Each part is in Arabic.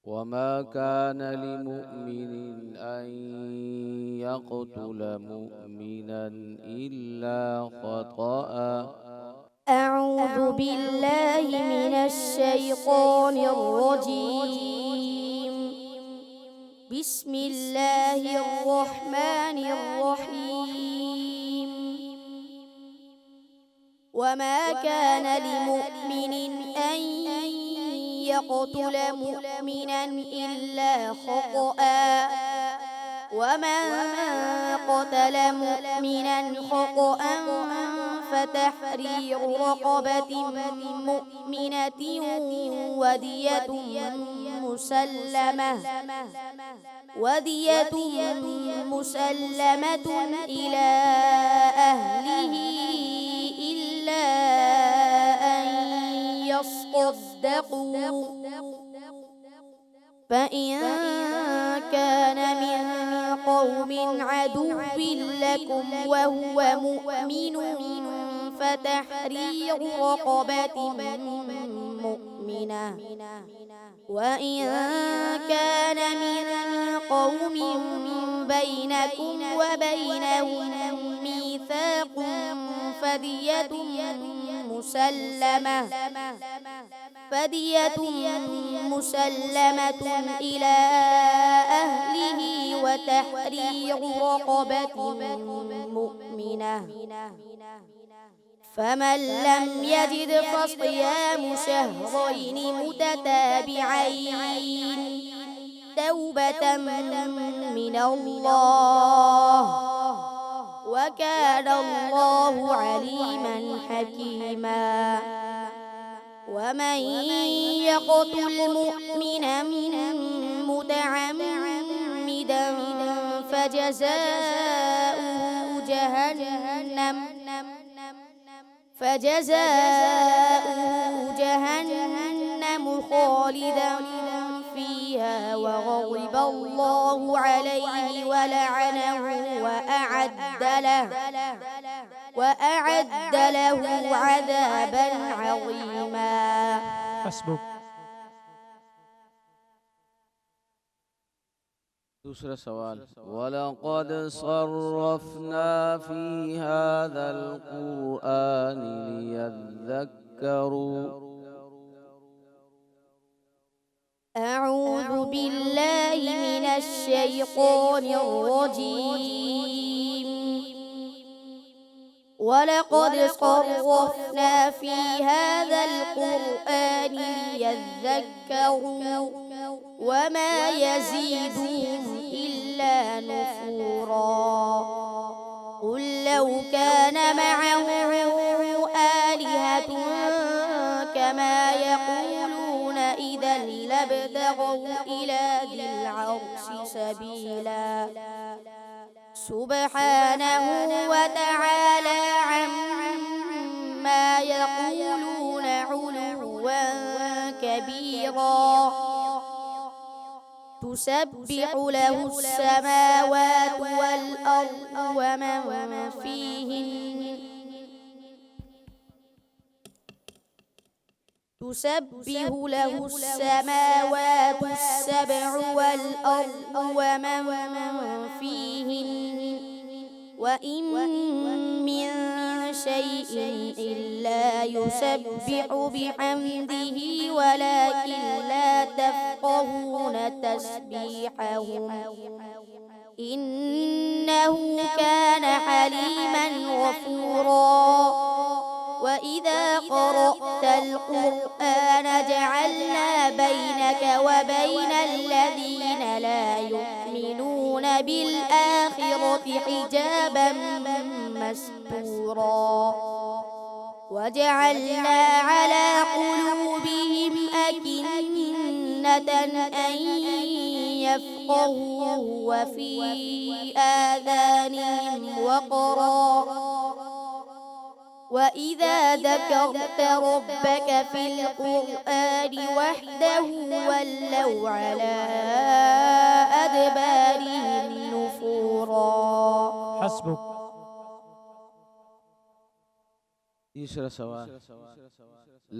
وما كان لمؤمن أن يقتل مؤمنا إلا خطأ. أعوذ بالله من الشيطان الرجيم. بسم الله الرحمن الرحيم. وما كان لمؤمن أن يقتل مؤمنا إلا خطأ، ومن قتل مؤمنا خطأ فتحرير رقبة مؤمنة ودية مسلمة إلى أهله إلا أن يصدقوا، فإن كان من قوم عدو لكم وهو مؤمن فتحرير رقبة مؤمنة، وإن كان من قوم بينكم وبينهم ميثاق فدية مسلمة إلى أهله وتحرير رقبة مؤمنة، فمن لم يجد فصيام شهرين متتابعين توبة من الله، وكان الله عليما حكيما. ومن يقتل مؤمنا متعمدا فجزاؤه جهنم خالدا فيها وغضب الله عليه ولعنه وأعد له عذابا عظيما. حسبك. दूसरा सवाल, वलक़द सर्रफ़ना फ़ी हाज़ल क़ुरआन लियज़्ज़क्करू। أعوذ بالله من الشيطان الرجيم. ولقد صرفنا في هذا القرآن ليذكروا وما يزيدهم إلا نفورا. قل لو كان معه آلهة كما يقولون إذا لابتغوا إلى ذي العرش سبيلا. سبحانه وتعالى عما يقولون علوا كبيرا. تسبح له السماوات والأرض ومن فيهن تسبح له السماوات السبع والأرض ومن فيهن وإن من شيء إلا يسبح بحمده ولكن لا تفقهون تسبيحهم إنه كان حليما غفورا. وإذا قرأت القرآن جعلنا بينك وبين الذين لا يؤمنون بالآخرة حجابا مستورا. وجعلنا على قلوبهم أكنة أن يفقهوه وفي آذانهم وقرا. وإذا ذكرت ربك في القرآن وحده ولوا على أدبارهم نفورا. حسبك. तीसरा सवाल,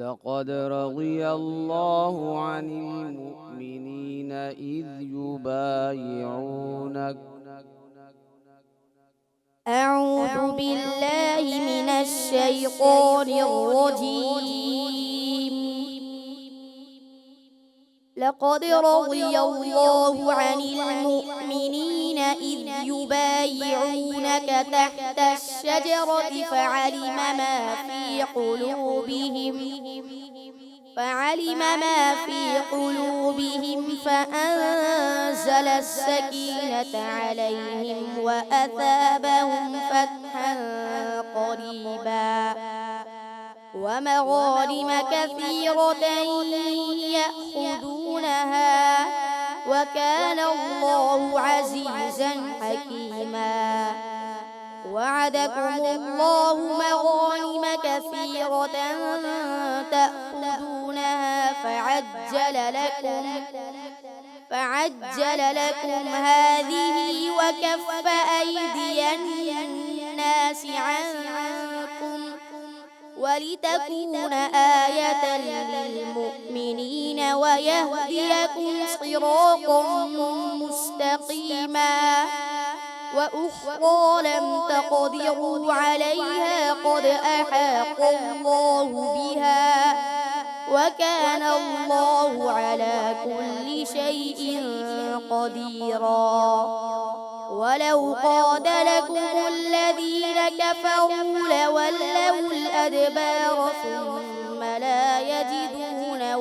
लक़द रज़ियल्लाहु अनिल मुअमिनीन إذ يبايعونك أعوذ بالله من الشيطان الرجيم. لقد رضي الله عن المؤمنين إذ يبايعونك تحت الشجرة فعلم ما في قلوبهم فأنزل السكينة عليهم وأثابهم فتحا قريبا ومغانم كثيرة يأخذونها وكان الله عزيزا حكيما. وعدكم الله مغانم كثيرة تأخذونها فعجل لكم هذه وكف أيدي الناس عنكم ولتكون آية للمؤمنين ويهديكم صراطا مستقيما. وأخرى لم تقدروا عليها قد أحاط الله بها وكان الله على كل شيء قديرا. ولو قاتلكم الذين كفروا لولوا الأدبار ثم لا يجدون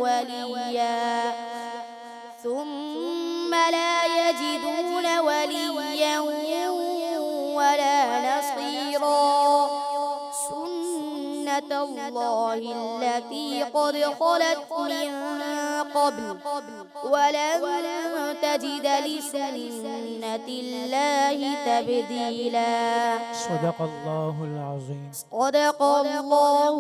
وليا ولا نصيرا. سنة الله التي قد خلت من قبل ولن تجد لسنة الله تبديلا. صدق الله العظيم. صدق الله